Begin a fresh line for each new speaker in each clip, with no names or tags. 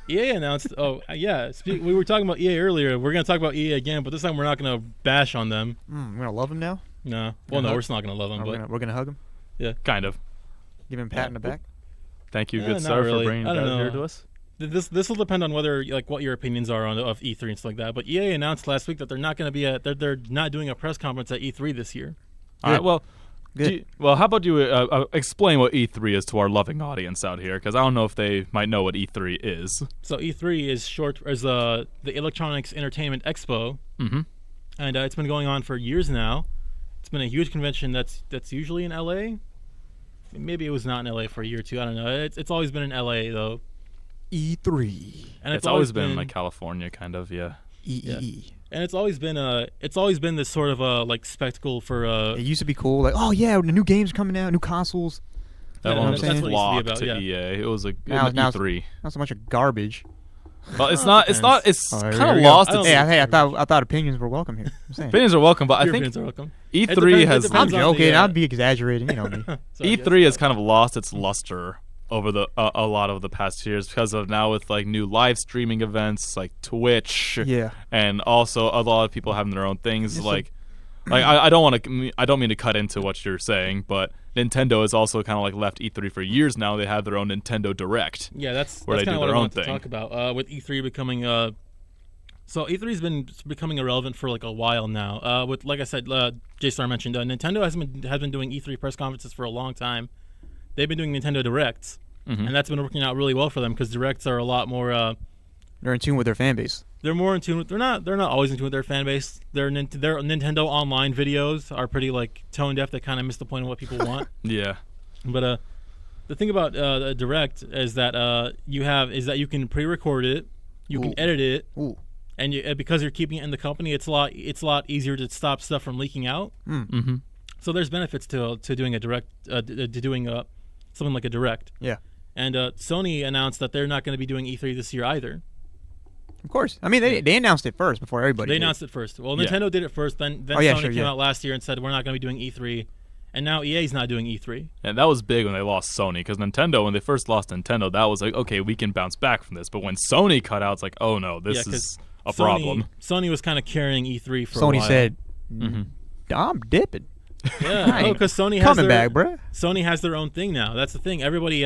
EA announced. Oh, yeah. We were talking about EA earlier. We're going to talk about EA again, but this time we're not going to bash on them.
We're going to love them now?
No. Well, no, we're still not going to love them.
We're going to hug them?
Yeah.
Kind of.
Give him a pat in the back?
Thank you, good sir, for bringing that here to us.
This will depend on whether what your opinions are of E3 and stuff like that. But EA announced last week that they're not going to be they're not doing a press conference at E3 this year.
All right. Well, how about you explain what E3 is to our loving audience out here? Because I don't know if they might know what E3 is.
So E3 is short as the Electronics Entertainment Expo, and it's been going on for years now. It's been a huge convention that's usually in LA. Maybe it was not in LA for a year or two. I don't know. It's always been in LA though.
E3,
and it's always been like California, kind of, yeah.
And it's always been this sort of like spectacle for.
It used to be cool, like, oh yeah, the new games coming out, new consoles.
That one was flocked to EA. It was like E3.
Not so much of garbage.
Well, it's not. It's kind of lost.
I thought opinions were welcome here.
Opinions are welcome, but I think E3 has.
I'm joking. I'd be exaggerating. You know me.
E3 has kind of lost its luster over a lot of the past years because of now with like new live streaming events like Twitch, and also a lot of people having their own things. I don't mean to cut into what you're saying, but Nintendo has also kind of like left E3 for years now. They have their own Nintendo Direct.
Yeah, that's
where they
kind
do
of
their
what I
own
wanted to talk about with E3 becoming. So E3's been becoming irrelevant for like a while now. With like I said, J-Star mentioned, Nintendo has been doing E3 press conferences for a long time. They've been doing Nintendo Directs, and that's been working out really well for them because Directs are a lot more.
They're in tune with their fan base.
They're more in tune with. They're not always in tune with their fan base. Their Nintendo Online videos are pretty like tone deaf. They kind of miss the point of what people want.
Yeah.
But the thing about a Direct is that you can pre-record it, you can edit it, and because you're keeping it in the company, it's a lot easier to stop stuff from leaking out. So there's benefits to doing a Direct, something like a Direct.
Yeah.
And Sony announced that they're not going to be doing E3 this year either.
Of course. I mean, they announced it first before everybody
They announced it first. Well, Nintendo did it first, then Sony came out last year and said, we're not going to be doing E3. And now EA's not doing E3.
And that was big when they lost Sony, because Nintendo, when they first lost Nintendo, that was like, okay, we can bounce back from this. But when Sony cut out, it's like, oh no, this is a problem.
Sony was kind of carrying E3 for a while.
Sony said, I'm dipping.
Yeah, because Sony has
coming back, bruh.
Sony has their own thing now. That's the thing. Everybody,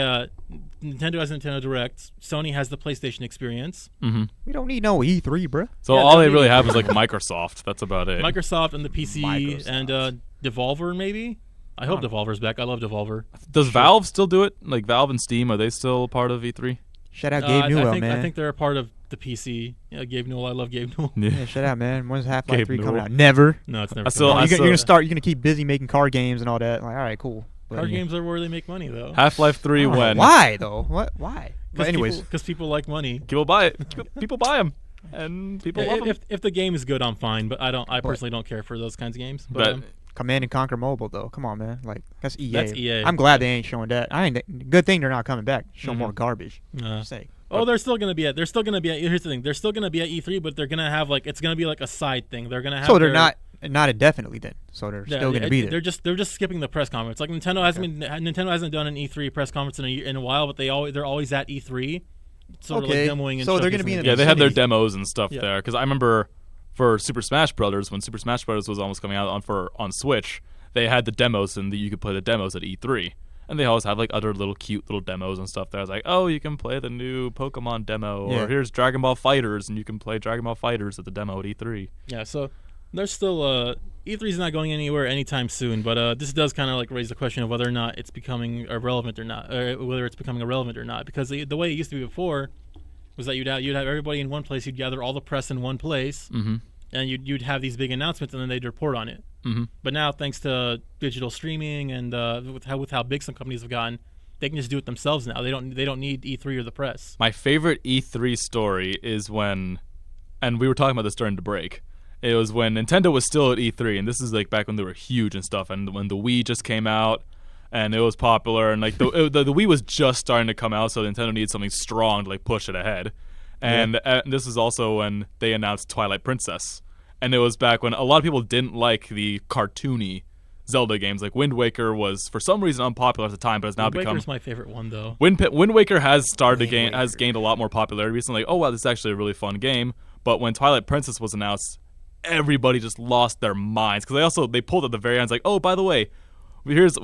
Nintendo has Nintendo Direct. Sony has the PlayStation experience.
We don't need no E3, bruh.
So all they really have is like Microsoft. That's about it.
Microsoft and the PC and Devolver, maybe. I hope Devolver's back. I love Devolver.
Does Valve still do it? Like Valve and Steam, are they still part of E3?
Shout out Gabe Newell, man.
I think they're a part of the PC. Yeah, Gabe Newell. I love Gabe Newell.
Yeah, shout out, man. When's Half-Life 3 coming out? Never.
No, it's never.
You're gonna keep busy making card games and all that. Like, all right, cool.
Card games are where they make money, though.
Half-Life 3 when?
Why though? What? Why? But anyways,
because people like money.
People buy it. People buy them, and people love them.
If the game is good, I'm fine. But I personally don't care for those kinds of games. But
Command and Conquer Mobile, though. Come on, man. Like that's EA.
That's EA.
I'm glad they ain't showing that. Good thing they're not coming back. Show more garbage.
They're still gonna be at. Here's the thing. They're still gonna be at E3, but they're gonna have it's gonna be like a side thing. They're gonna have.
So they're not indefinitely then. So they're still gonna be there.
They're just skipping the press conference. Like Nintendo hasn't done an E3 press conference in a while, but they're always at E3. Sort of like demoing.
So they're gonna be in
they have their demos and stuff there. Because I remember for Super Smash Brothers, when Super Smash Brothers was almost coming out on Switch, they had the demos and you could play the demos at E3. And they always have like other cute little demos and stuff there. I was like, oh, you can play the new Pokemon demo, or here's Dragon Ball Fighters, and you can play Dragon Ball Fighters at the demo at E3.
Yeah, so there's still E3's not going anywhere anytime soon, but this does kind of like raise the question of whether or not it's becoming irrelevant or not, or whether it's becoming irrelevant or not. Because the way it used to be before was that you'd have everybody in one place, you'd gather all the press in one place, and you'd have these big announcements, and then they'd report on it. But now, thanks to digital streaming and with how big some companies have gotten, they can just do it themselves now. They don't need E3 or the press.
My favorite E3 story is when, and we were talking about this during the break, it was when Nintendo was still at E3, and this is like back when they were huge and stuff, and when the Wii just came out, and it was popular, and like the Wii was just starting to come out, so Nintendo needed something strong to like push it ahead. And this is also when they announced Twilight Princess. And it was back when a lot of people didn't like the cartoony Zelda games. Like Wind Waker was for some reason unpopular at the time, but has now become.
Wind Waker's my favorite one though.
Wind Waker has gained a lot more popularity recently. Oh wow, this is actually a really fun game. But when Twilight Princess was announced, everybody just lost their minds because they pulled at the very end. Like, oh, by the way, because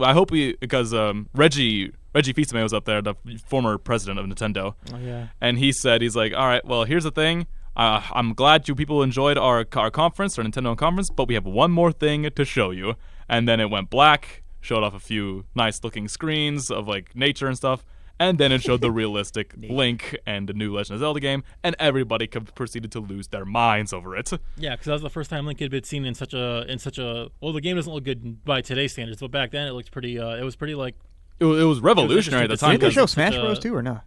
Reggie Fils-Aimé was up there, the former president of Nintendo.
Oh yeah.
And he's like, all right, well, here's the thing. I'm glad you people enjoyed our conference, our Nintendo conference, but we have one more thing to show you. And then it went black, showed off a few nice-looking screens of like nature and stuff, and then it showed the realistic Link and the new Legend of Zelda game, and everybody proceeded to lose their minds over it.
Yeah, because that was the first time Link had been seen in such a. Well, the game doesn't look good by today's standards, but back then it looked pretty. It was pretty like.
It was revolutionary at the time.
Did they show Smash Bros. Too or no?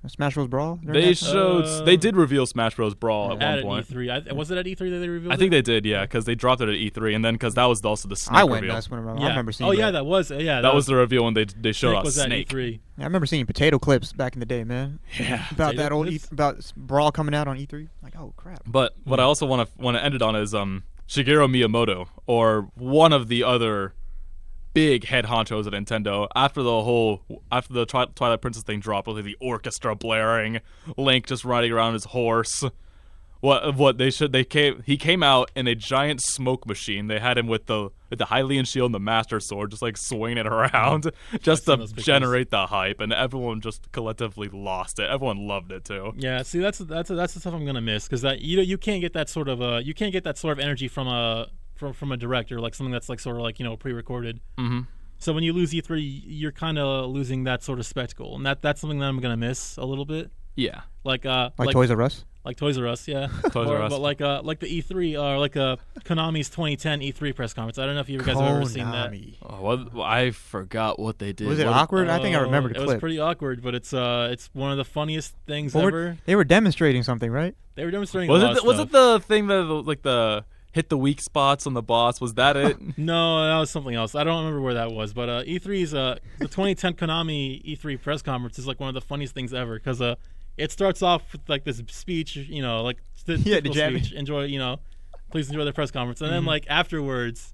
Smash Bros. Brawl?
They did reveal Smash Bros. Brawl at one point.
E3. Was it at E3 that they revealed it?
I think they did, yeah, because they dropped it at E3, and then because that was also the Snake
I went.
reveal.
That's when I remember seeing.
Oh yeah, that was
that was the reveal when they showed off Snake.
At E3.
Yeah, I remember seeing potato clips back in the day, man.
Yeah,
about that old about Brawl coming out on E3. Like, oh crap.
But what I also want to end it on is Shigeru Miyamoto, or one of the other big head honchos at Nintendo, after the Twilight Princess thing dropped with the orchestra blaring, Link just riding around his horse. He came out in a giant smoke machine. They had him with the Hylian shield and the Master Sword, just like swinging it around, just to generate the hype, and everyone just collectively lost it. Everyone loved it too.
Yeah, see, that's the stuff I'm gonna miss, because that you can't get that sort of energy from a director, like something that's like sort of like pre-recorded.
Mm-hmm.
So when you lose E3, you're kind of losing that sort of spectacle, and that's something that I'm gonna miss a little bit.
Yeah,
like
Toys R Us.
Like Toys R Us, yeah. But like the E3 or like Konami's 2010 E3 press conference. I don't know if you guys have ever seen that.
Well, I forgot what they did.
Was it awkward? I think I remember the clip.
It was pretty awkward, but it's one of the funniest things ever.
They were demonstrating something, right?
They were demonstrating.
Was it the thing that like the hit the weak spots on the boss? Was that it?
No, that was something else. I don't remember where that was. But E3's the 2010 Konami E3 press conference is like one of the funniest things ever, because it starts off with like this speech, like the speech. Enjoy, please enjoy the press conference, and then like afterwards,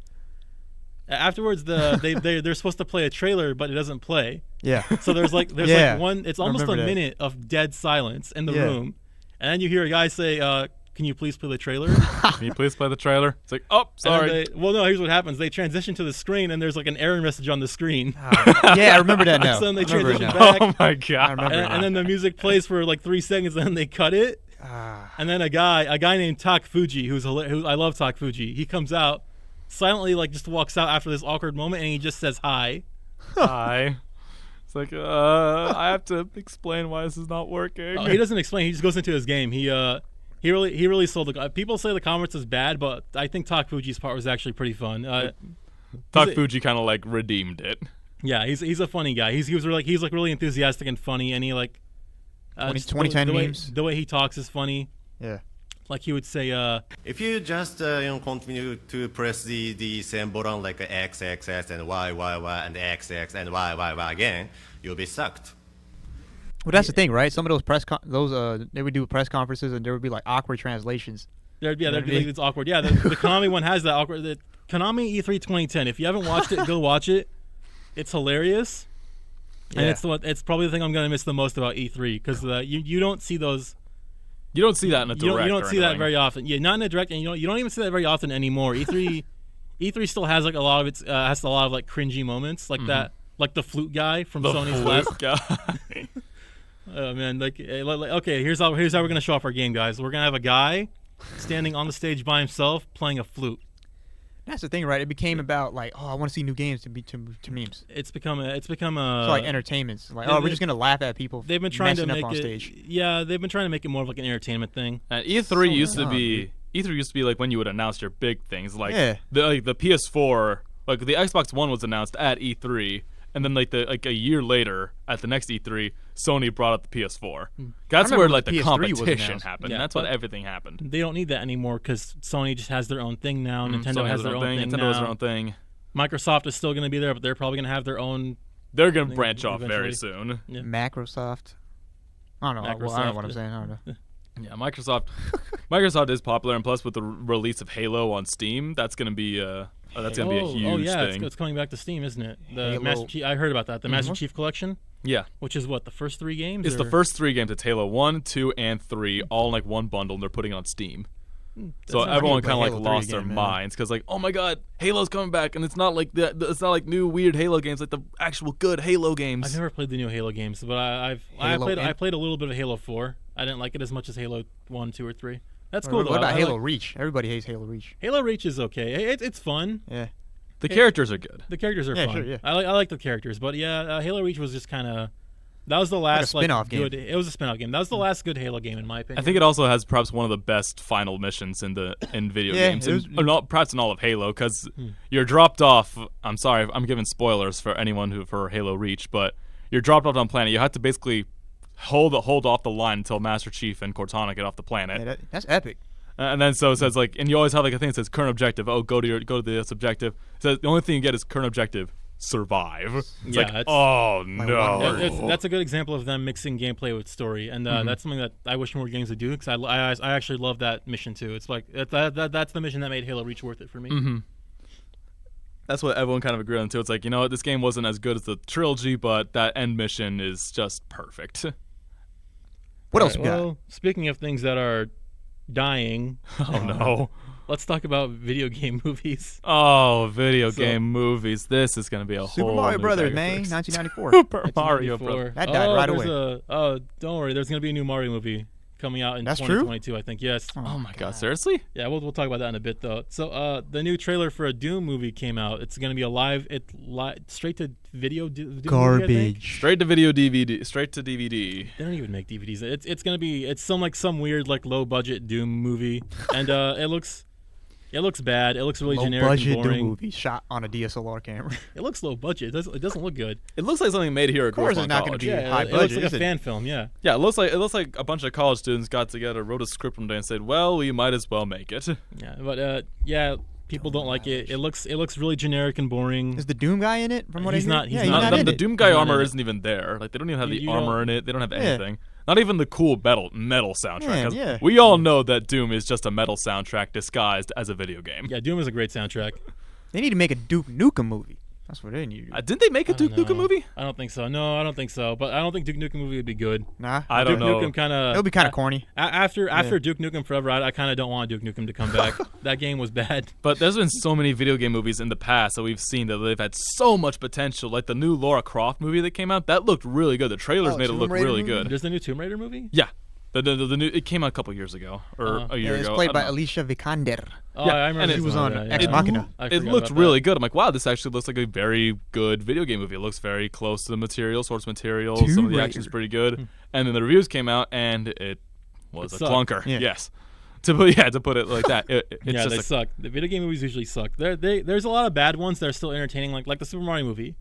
they're supposed to play a trailer, but it doesn't play.
Yeah.
So there's like one. It's almost a minute of dead silence in the room, and then you hear a guy say, "Can you please play the trailer?"
Can you please play the trailer? It's like, oh, sorry.
Here's what happens. They transition to the screen, and there's like an error message on the screen.
Yeah, I remember that now.
So then they transition back.
Oh my god!
And then the music plays for like 3 seconds, and then they cut it. And then a guy named Tak Fuji, who I love Tak Fuji. He comes out silently, like just walks out after this awkward moment, and he just says hi.
Hi. It's like I have to explain why this is not working.
He doesn't explain. He just goes into his game. He really sold the. People say the conference is bad, but I think Tak Fuji's part was actually pretty fun.
Tak Fuji kind of like redeemed it.
Yeah, he's a funny guy. He's really enthusiastic and funny, and he like
2010 memes.
The way he talks is funny.
Yeah.
Like he would say,
if you just continue to press the same button like X, X, X, and Y, Y, Y, and X, X, and Y, Y, Y again, you'll be sucked.
Well, that's the thing, right? Some of those they would do press conferences, and there would be like awkward translations.
There'd be like, it's awkward. Yeah, the Konami one has that awkward. The Konami E3 2010. If you haven't watched it, go watch it. It's hilarious, and it's probably the thing I'm gonna miss the most about E3, because you don't see those.
You don't see that in a direct.
You don't see that very often. Yeah, not in a direct, and you don't even see that very often anymore. E3 still has like a lot of like cringy moments like that, like the flute guy from Sony's last
guy.
Oh man, like okay, here's how we're gonna show off our game, guys. We're gonna have a guy standing on the stage by himself playing a flute.
That's the thing, right? It became about like, oh, I want to see new games to memes.
It's become a
like entertainment. Like, we're just gonna laugh at people.
They've been trying to make
up on
it.
Stage.
Yeah, they've been trying to make it more of like an entertainment thing.
E3 used to be like when you would announce your big things, like the PS4, like the Xbox One was announced at E3. And then like a year later at the next E3, Sony brought up the PS4. That's where like the competition happened. Yeah, that's when everything happened.
They don't need that anymore, because Sony just has their own thing now. Nintendo has their own thing.
Nintendo has their own thing.
Microsoft is still going to be there, but they're probably going to have their own.
They're going to branch off very soon.
Yeah.
Microsoft. I don't know. I don't know what I'm saying. I don't know.
Yeah, Microsoft is popular, and plus with the release of Halo on Steam, that's going to be That's gonna be a huge thing.
It's coming back to Steam, isn't it? The
Halo.
Master Chief, I heard about that. The Master Chief Collection.
Yeah.
Which is what, the first 3 games?
It's the first 3 games. It's Halo 1, 2, and 3, all in like one bundle, and they're putting it on Steam. So everyone kind of like lost their minds because like, oh my god, Halo's coming back, and it's not like it's not like new weird Halo games, like the actual good Halo games.
I've never played the new Halo games, but I played a little bit of Halo 4. I didn't like it as much as Halo 1, 2, or 3. That's cool though.
What about Halo Reach? Everybody hates Halo Reach.
Halo Reach is okay. It's fun.
Yeah.
The characters are good.
The characters are fun.
Sure, yeah.
I like the characters, but yeah, Halo Reach was just kind of. That was the last
spin-off
good.
game.
It was a spin-off game. That was the last good Halo game in my opinion.
I think it also has perhaps one of the best final missions in video games, perhaps in all of Halo, because you're dropped off. I'm sorry, I'm giving spoilers for anyone for Halo Reach, but you're dropped off on a planet. You have to basically hold off the line until Master Chief and Cortana get off the planet.
Yeah, that's epic.
And then so it says like, and you always have like a thing that says current objective. Oh, go to this objective. It says the only thing you get is current objective. Survive. It's like, oh no.
That's a good example of them mixing gameplay with story, and that's something that I wish more games would do because I actually love that mission too. It's like that's the mission that made Halo Reach worth it for me.
Mm-hmm. That's what everyone kind of agreed on too. It's like, you know what, this game wasn't as good as the trilogy, but that end mission is just perfect.
What else we got?
Speaking of things that are dying,
oh no.
Let's talk about video game movies.
Oh, video game movies. This is going to be a
Super
whole
Mario
new
Brothers,
bag
man.
of
1994.
Super Mario Brothers.
That died right away.
Don't worry. There's going to be a new Mario movie coming out in 2022, I think. Yes.
Oh my god, seriously?
Yeah, we'll talk about that in a bit, though. So the new trailer for a Doom movie came out. It's going to be a straight to video Doom
garbage.
Movie,
straight to video DVD. Straight to DVD.
They don't even make DVDs. It's going to be some weird like low budget Doom movie, and it looks bad. It looks really generic and boring.
Doom movie shot on a DSLR camera.
It looks low budget. It doesn't look good.
It looks like something made here at
Of course, it's not going to be high budget.
It looks like a fan film. Yeah.
Yeah, it looks like a bunch of college students got together, wrote a script one day, and said, "Well, we might as well make it."
Yeah, but people don't like it. It looks really generic and boring.
Is the Doom guy in it? From what
he's not.
He's
not
in
the
it.
Doom guy armor isn't even there. Like they don't even have the armor in it. They don't have anything. Not even the cool metal soundtrack.
Yeah.
We all know that Doom is just a metal soundtrack disguised as a video game.
Yeah, Doom is a great soundtrack.
They need to make a Duke Nukem movie. That's what they need.
Didn't they make a Duke Nukem movie?
I don't think so. No, I don't think so. But I don't think Duke Nukem movie would be good.
Nah,
I don't know.
Duke Nukem kind of.
It'll be kind of corny.
After Duke Nukem Forever, I kind of don't want Duke Nukem to come back. That game was bad.
But there's been so many video game movies in the past that we've seen that they've had so much potential. Like the new Lara Croft movie that came out, that looked really good. The trailers made it look really good.
There's the new Tomb Raider movie?
Yeah. The new, it came out a couple years ago or a year ago.
It's played by Alicia Vikander.
Oh, yeah, I remember.
She was on Ex Machina.
It looked really good. I'm like, wow, this actually looks like a very good video game movie. It looks very close to the material, source material. Some of the action's pretty good. And then the reviews came out, and it was a clunker. Yeah. Yes. To put it like that.
They suck. The video game movies usually suck. There's a lot of bad ones that are still entertaining, like the Super Mario movie.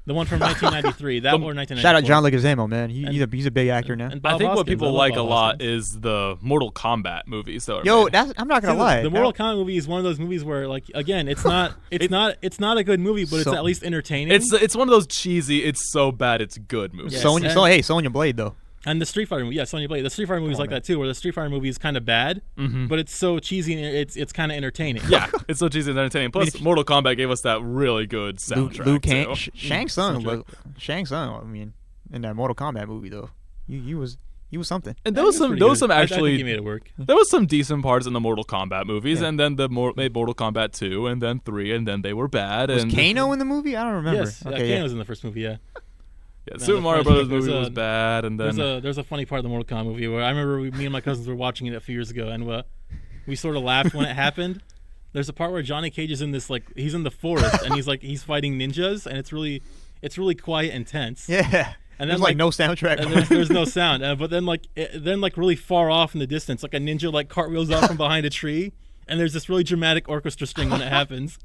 The one from 1993. That or 1994.
Shout out John Leguizamo, man. He's a big actor now.
I think what people like a lot is the Mortal Kombat movies. I'm
not gonna lie.
The Mortal Kombat movie is one of those movies where, like, again, it's not a good movie, but it's at least entertaining.
It's one of those cheesy, it's so bad it's good movies.
Yes.
Sonya Blade though.
And the Street Fighter movie, Sonya Blade. The Street Fighter movie is like that too, where the Street Fighter movie is kind of bad, but it's so cheesy and it's kind of entertaining.
Yeah, it's so cheesy and entertaining. Plus, Mortal Kombat gave us that really good soundtrack.
Liu Kang, Shang Tsung. I mean, in that Mortal Kombat movie though, he was something.
And there was some actually.
I think he made it work.
There was some decent parts in the Mortal Kombat movies, and then made Mortal Kombat 2, and then 3, and then they were bad.
Was Kano in the movie? I don't remember.
Yes, Kano was in the first movie. Yeah.
Yeah, Super Mario Brothers movie was bad, and then
there's a funny part of the Mortal Kombat movie where I remember me and my cousins were watching it a few years ago, and we sort of laughed when it happened. There's a part where Johnny Cage is in this he's in the forest and he's fighting ninjas, and it's really quiet and tense.
Yeah. And then no soundtrack.
And there's no sound. But then really far off in the distance, like a ninja cartwheels off from behind a tree, and there's this really dramatic orchestra string when it happens.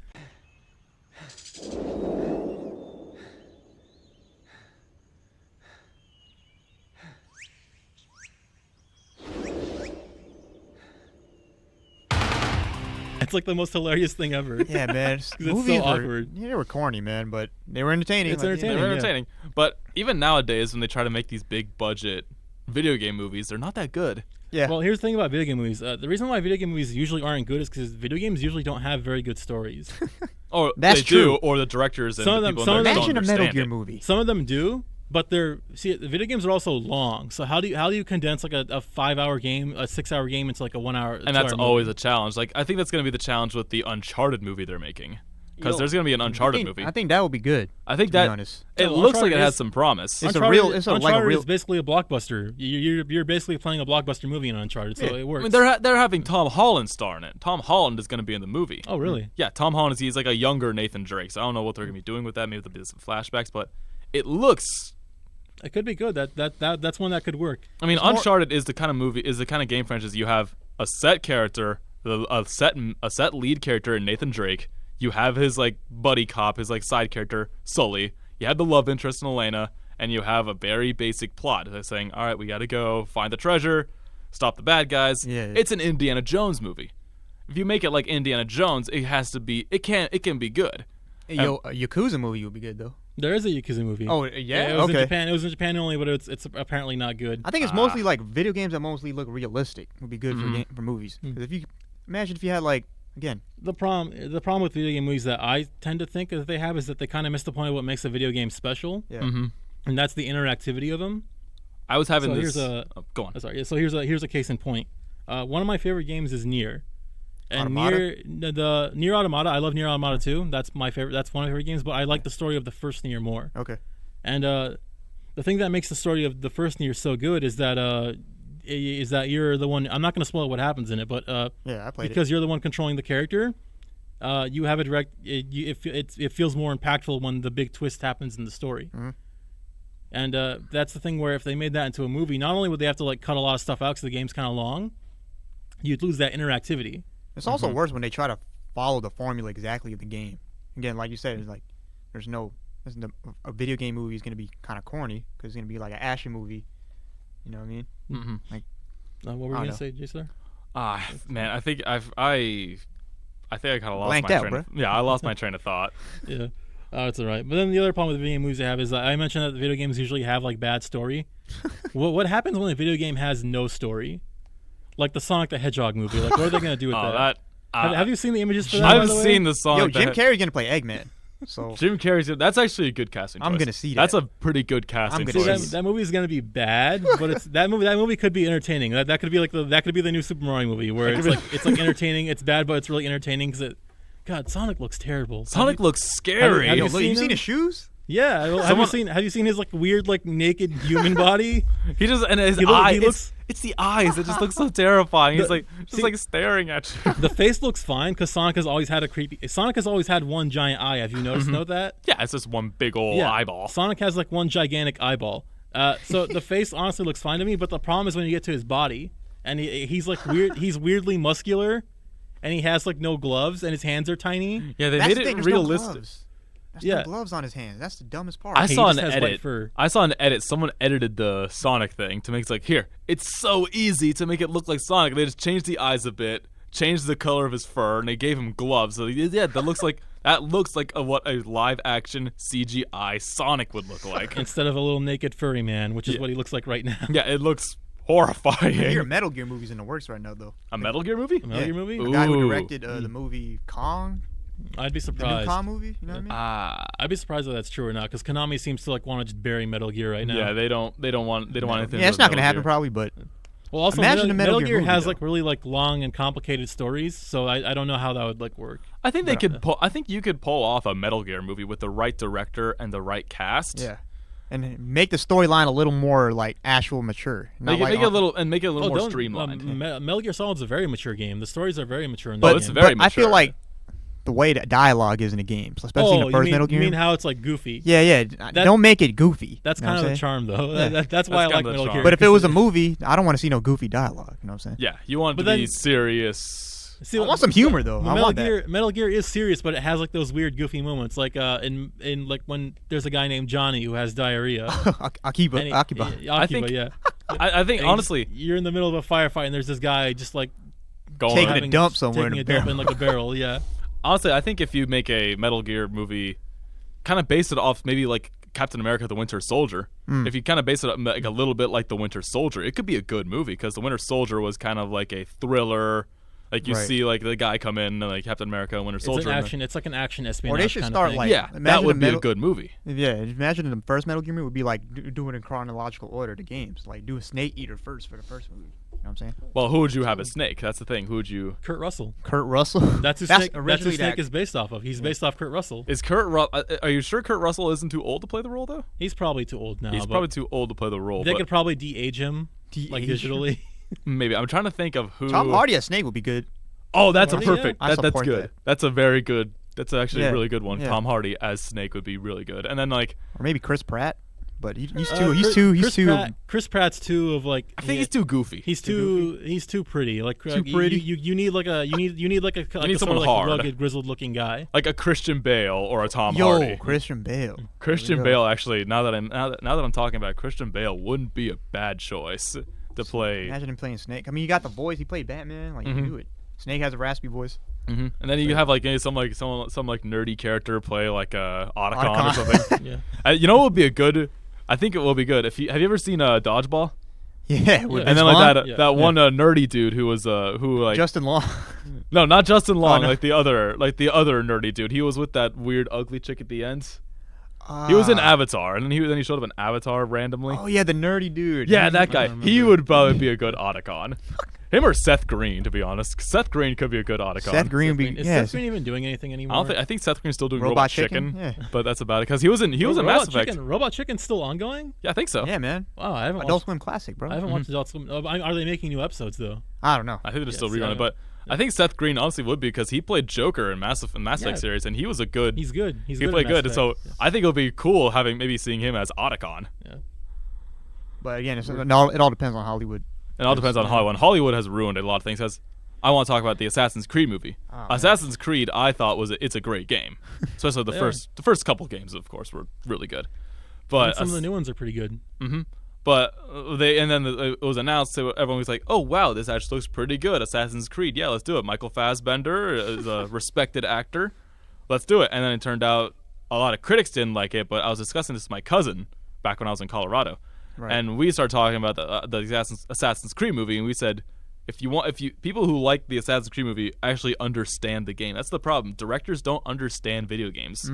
It's like the most hilarious thing ever.
Yeah, man.
It's so awkward.
They were corny, man, but they were entertaining.
It's entertaining.
They were entertaining. But even nowadays, when they try to make these big budget video game movies, they're not that good.
Yeah.
Well, here's the thing about video game movies. The reason why video game movies usually aren't good is because video games usually don't have very good stories.
Or
That's
they
true.
do, or the directors and the people in there don't
Imagine a Metal
understand
Gear
it.
movie.
Some of them do, but the video games are also long. So how do you condense like a 5-hour game, a 6-hour game into like a 1 hour?
And that's always a challenge. Like I think that's going to be the challenge with the Uncharted movie they're making. Because there's going to be an Uncharted movie.
I think that would be good.
I think
to be
that
honest.
it looks like it has some promise.
It's
Uncharted,
it's
Uncharted
like a real.
is basically a blockbuster. You're basically playing a blockbuster movie in Uncharted, so it works.
I mean, they're having Tom Holland star in it. Tom Holland is going to be in the movie.
Oh, really?
Yeah, Tom Holland he's like a younger Nathan Drake. So I don't know what they're going to be doing with that. Maybe there'll be some flashbacks, but it looks.
It could be good. That's one that could work.
I mean, Uncharted is the kind of game franchise you have a set character, a set lead character in Nathan Drake. You have his like buddy cop, his like side character Sully. You have the love interest in Elena, and you have a very basic plot. They're saying, all right, we got to go find the treasure, stop the bad guys.
Yeah.
It's an Indiana Jones movie. If you make it like Indiana Jones, it has to be. It can be good.
A Yakuza movie would be good though.
There is a Yakuza movie.
Oh yeah,
it was
okay.
in Japan. It was in Japan only, but it's apparently not good.
I think it's mostly like video games that mostly look realistic would be good for movies. Because if you imagine if you had like again
the problem with video game movies that I tend to think that they have is that they kind of miss the point of what makes a video game special.
Yeah.
Mm-hmm.
And that's the interactivity of them.
I was having
So
this.
go on. Sorry. So here's a case in point. One of my favorite games is Nier. And Nier Automata, I love Nier Automata too. That's my favorite. That's one of my favorite games. But I like the story of the first Nier more.
Okay.
And the thing that makes the story of the first Nier so good is that you're the one. I'm not going to spoil what happens in it, but
yeah, I played
because you're the one controlling the character. You have a direct. It feels more impactful when the big twist happens in the story.
Mm-hmm.
And that's the thing where if they made that into a movie, not only would they have to like cut a lot of stuff out because the game's kind of long, you'd lose that interactivity.
It's also worse when they try to follow the formula exactly of the game. Again, like you said, it's like a video game movie is going to be kind of corny because it's going to be like an action movie. You know what I mean?
Mm-hmm.
Like,
what were you going to say, Jason?
Man, I think I kind of lost
Blanked
my
out,
train.
bro.
Yeah, I lost my train of thought.
Yeah. It's all right. But then the other problem with video game movies they have is I mentioned that the video games usually have like bad story. What happens when a video game has no story? Like the Sonic the Hedgehog movie. Like, what are they going to do with that? Have you seen the images for that?
I've seen the Sonic.
Jim Carrey's going to play Eggman. So
Jim Carrey's. That's actually a good casting choice.
I'm going to see that.
That's a pretty good casting choice.
That movie is going to be bad, but that movie could be entertaining. That could be like the new Super Mario movie where it's like entertaining. It's bad, but it's really entertaining because God, Sonic looks terrible.
Sonic looks scary.
Have
you seen his shoes?
Yeah, have you seen his like weird like naked human body?
He just and his eyes. It's the eyes. It just looks so terrifying. He's like staring at you.
The face looks fine because Sonic has always had one giant eye. Have you noticed that?
Yeah, it's just one big old eyeball.
Sonic has like one gigantic eyeball. So the face honestly looks fine to me, but the problem is when you get to his body and he's like weird. He's weirdly muscular, and he has like no gloves, and his hands are tiny.
Yeah, they made it realistic.
There's no gloves on his hands. That's the dumbest part.
I saw an edit. Someone edited the Sonic thing to make it like, here, it's so easy to make it look like Sonic. They just changed the eyes a bit, changed the color of his fur, and they gave him gloves. So yeah, that looks like what a live action CGI Sonic would look like.
Instead of a little naked furry man, which is what he looks like right now.
Yeah, it looks horrifying.
I hear Metal Gear movie's in the works right now, though.
A Metal Gear movie?
A Metal Gear movie?
The guy who directed the movie Kong.
I'd be surprised.
The new Kong movie, you know what I mean?
I'd be surprised if that's true or not, because Konami seems to like want to just bury Metal Gear right now.
Yeah, they don't want anything.
Yeah, it's not going to happen probably, but
well, also
imagine
Metal
Gear
Gear has
movie,
like really like long and complicated stories, so I don't know how that would like work.
I think I think you could pull off a Metal Gear movie with the right director and the right cast.
Yeah. And make the storyline a little more like actual mature.
Make it a little more streamlined.
Metal Gear Solid's a very mature game. The stories are very mature in
that
game.
It's very mature.
I feel like the way the dialogue is in the games, especially in the first Metal Gear.
You mean how it's like goofy?
Yeah. Don't make it goofy.
That's kind of the charm, though. Yeah. That's why I like Metal Gear.
But if it was a movie, I don't want to see no goofy dialogue. You know what I'm saying?
Yeah, you want it to be serious.
I want some humor though.
Metal Gear is serious, but it has like those weird goofy moments, like in like when there's a guy named Johnny who has diarrhea.
Akiba.
Yeah.
I think honestly,
you're in the middle of a firefight and there's this guy just like
taking a dump somewhere in a barrel.
Dump in like a barrel. Yeah.
Honestly, I think if you make a Metal Gear movie, kind of base it off maybe like Captain America: The Winter Soldier. If you kind of base it up like a little bit like The Winter Soldier, it could be a good movie because The Winter Soldier was kind of like a thriller. Like you see, like the guy come in, like Captain America, Winter Soldier.
It's like an action espionage.
Or they should
kind
start
of thing.
like
that would be a good movie.
Yeah, imagine the first Metal Gear movie would be like do it in chronological order. The games like do a Snake Eater first for the first movie. You know what I'm saying?
Well, who would you have as Snake? That's the thing. Who would you?
Kurt Russell.
Kurt Russell.
That's who Snake is based off of. He's based off Kurt Russell.
Is are you sure Kurt Russell isn't too old to play the role though?
He's probably too old now.
He's probably too old to play the role.
They could probably de-age him, like digitally.
Maybe. I'm trying to think of who.
Tom Hardy as Snake would be good.
Oh, that's a perfect.
Yeah.
That's good.
That.
That's a very good. That's actually a really good one.
Yeah.
Tom Hardy as Snake would be really good. And then like,
or maybe Chris Pratt, but he's too.
Chris Pratt's too of like.
I think he's too goofy.
He's too pretty. Like
too pretty.
You need like a
someone hard,
rugged, grizzled looking guy,
like a Christian Bale or a Tom Hardy.
Christian Bale.
Christian Bale actually. Now that I'm talking about it, Christian Bale wouldn't be a bad choice to play.
Imagine him playing Snake. I mean, you got the voice. He played Batman. Like you do it. Snake has a raspy voice.
And then you have like some nerdy character play like Otacon or something. You know what would be a good? I think it will be good. Have you ever seen Dodgeball?
Yeah.
And then like that one nerdy dude who was
Justin Long.
No, not Justin Long. Like the other nerdy dude. He was with that weird ugly chick at the end. He was in Avatar, and then he showed up in Avatar randomly.
Oh yeah, the nerdy dude.
Yeah, that guy. He would probably be a good Otacon. Him or Seth Green, to be honest. Seth Green could be a good Otacon.
Seth Green would be.
Is Seth Green even doing anything anymore?
I think Seth Green's still doing Robot Chicken. But that's about it. Because he was in Mass Effect.
Robot Chicken's still ongoing?
Yeah, I think so.
Yeah, man.
Wow, I haven't
Adult Swim classic, bro.
I haven't watched Adult Swim. Are they making new episodes though?
I don't know.
I think they're still rerunning, but I think Seth Green honestly would be because he played Joker in Mass Effect series, and he was a good.
He's good.
He played good, and so I think it'll be cool seeing him as Otacon.
Yeah.
But again, it all depends on Hollywood.
It all depends on Hollywood. Hollywood has ruined a lot of things. I want to talk about the Assassin's Creed movie. Assassin's Creed, I thought it's a great game, especially the first couple games, of course, were really good. But
some of the new ones are pretty good.
Mm-hmm. But it was announced, so everyone was like, "Oh wow, this actually looks pretty good." Assassin's Creed, yeah, let's do it. Michael Fassbender is a respected actor. Let's do it. And then it turned out a lot of critics didn't like it. But I was discussing this with my cousin back when I was in Colorado. Right. And we started talking about the Assassin's Creed movie, and we said, if people who like the Assassin's Creed movie actually understand the game, that's the problem. Directors don't understand video games.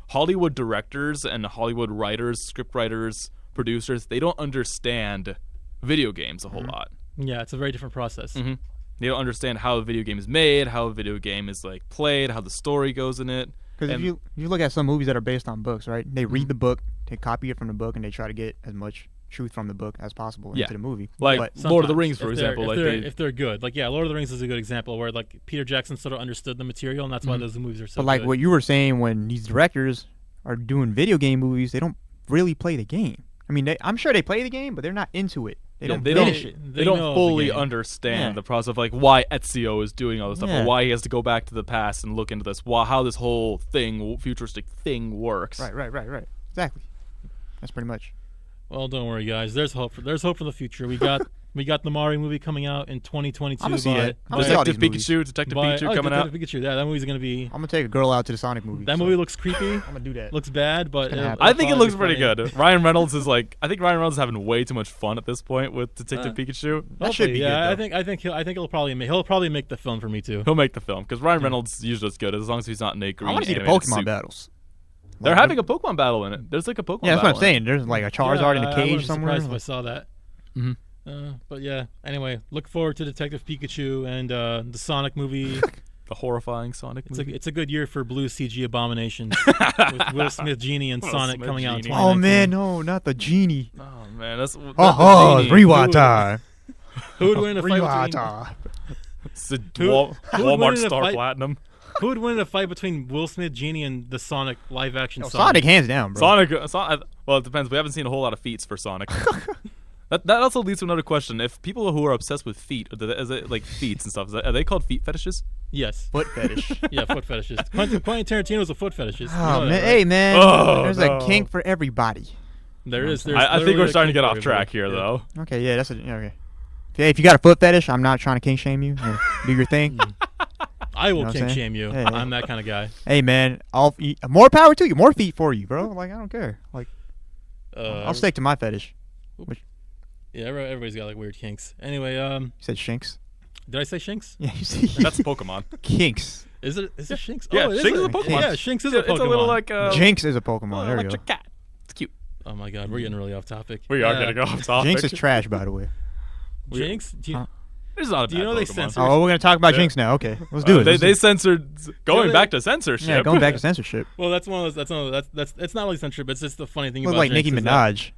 Hollywood directors and Hollywood writers, script writers, producers, they don't understand video games a whole lot.
Yeah, it's a very different process.
They don't understand how a video game is made, how a video game is like played, how the story goes in it.
Because if you look at some movies that are based on books, right? They read the book, they copy it from the book, and they try to get as much truth from the book as possible into the movie.
Like Lord of the Rings, for example.
If they're good. Like, yeah, Lord of the Rings is a good example where, like, Peter Jackson sort of understood the material, and that's why those movies are so good.
But, like, what you were saying, when these directors are doing video game movies, they don't really play the game. I mean, I'm sure they play the game, but they're not into it. They don't finish it.
They don't fully understand the process of, like, why Ezio is doing all this stuff, or why he has to go back to the past and look into this, how this whole futuristic thing works.
Right. Exactly. That's pretty much.
Well, don't worry, guys. There's hope for the future. We got the Mario movie coming out in 2022.
I'm gonna see it.
Detective Pikachu coming out.
Detective Pikachu. That movie's gonna be.
I'm gonna take a girl out to the Sonic movie.
That movie looks creepy.
I'm gonna do that.
Looks bad, but
I think it looks pretty good. Ryan Reynolds is I think Ryan Reynolds is having way too much fun at this point with Detective Pikachu.
That should be good.
I think he'll probably make the film for me too.
He'll make the film because Ryan Reynolds usually is good as long as he's not in a green.
I want to see the Pokemon battles.
They're having a Pokemon battle in it. There's like a Pokemon battle.
Yeah, that's what I'm saying. There's like a Charizard in a cage somewhere.
If I saw that. But yeah, anyway, look forward to Detective Pikachu and the Sonic movie.
The horrifying Sonic movie.
It's a good year for blue CG abominations with Will Smith Genie and Sonic coming out in 2019.
Oh man, no, not the Genie.
Oh man, that's
rewind time.
Who would win in a fight between
Walmart Star Platinum?
Who would win in a fight between Will Smith, Genie, and the Sonic live-action Sonic?
Sonic, hands down, bro.
Sonic. Well, it depends. We haven't seen a whole lot of feats for Sonic. That also leads to another question. If people who are obsessed with feet, like feats and stuff, are they called feet fetishes?
Yes.
Foot fetish.
Yeah, foot fetishes. Quentin Tarantino's a foot fetishist.
Oh, man. Hey, man. There's a kink for everybody.
There is.
I think we're starting to get off track here, though.
Okay, yeah, okay. If you got a foot fetish, I'm not trying to kink shame you. Do your thing.
I will kink shame you. I'm that kind of guy.
Hey, man, more power to you. More feet for you, bro. Like, I don't care. Like, I'll stick to my fetish.
Yeah, everybody's got like weird kinks. Anyway,
You said shinks?
did I say shinks?
Yeah, you see.
That's Pokemon.
Kinks.
Is it Shinx?
Yeah,
oh, it
Shinx
is
is a Pokemon.
Yeah, Shinx is a Pokemon.
It's a little like
Jinx is a Pokemon. There we go.
electric cat. It's cute.
Oh my god, we're getting really off topic.
We are getting off topic.
Jinx is trash, by the way.
Jinx? Do you,
It's not a
do you
bad
know they
Pokemon.
censor?
Oh, we're gonna talk about Jinx now. Okay, let's do it.
They censored going
they-
back to censorship.
Yeah, going back to censorship.
Well, that's one of those. That's it's not really censorship. It's just the funny thing
Look
about
like
Jinx
Nicki
is that
Minaj.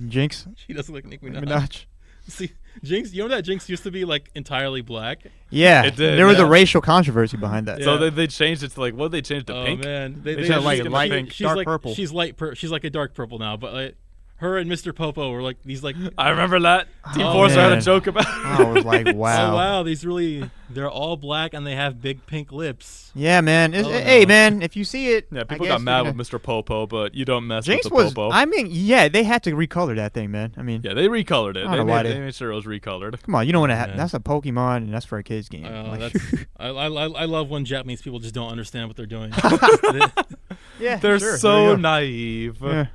Jinx.
She does look like Nicki Minaj.
Minaj.
See, Jinx. You know that Jinx used to be like entirely black.
Yeah,
It did,
there was a
yeah.
racial controversy behind that.
Yeah.
So they changed it to like what did they change it to
Oh
pink?
man,
They said, like, light pink,
she's
dark
like,
purple.
She's she's like a dark purple now, but like, her and Mr. Popo were like these like.
I remember that. Team
Oh,
Forcer had a
man.
joke about.
I was like, wow.
Oh wow, they're all black and they have big pink lips.
Yeah, man.
Oh,
Hey,
no.
man, if you see it,
Yeah,
I
people
guess
got mad
you're
with Mr. Popo, but you don't mess
Jinx
with the
was.
Popo.
I mean, yeah, they had to recolor that thing, man. I mean,
Yeah, they recolored it.
I don't know why
They
they-
made sure it was recolored.
come on, you don't want to
man.
that's a Pokemon and that's for a kids game. Like-
That's I love when Japanese people just don't understand what they're doing.
yeah,
They're
sure, there
so
you go.
naive.
Yeah.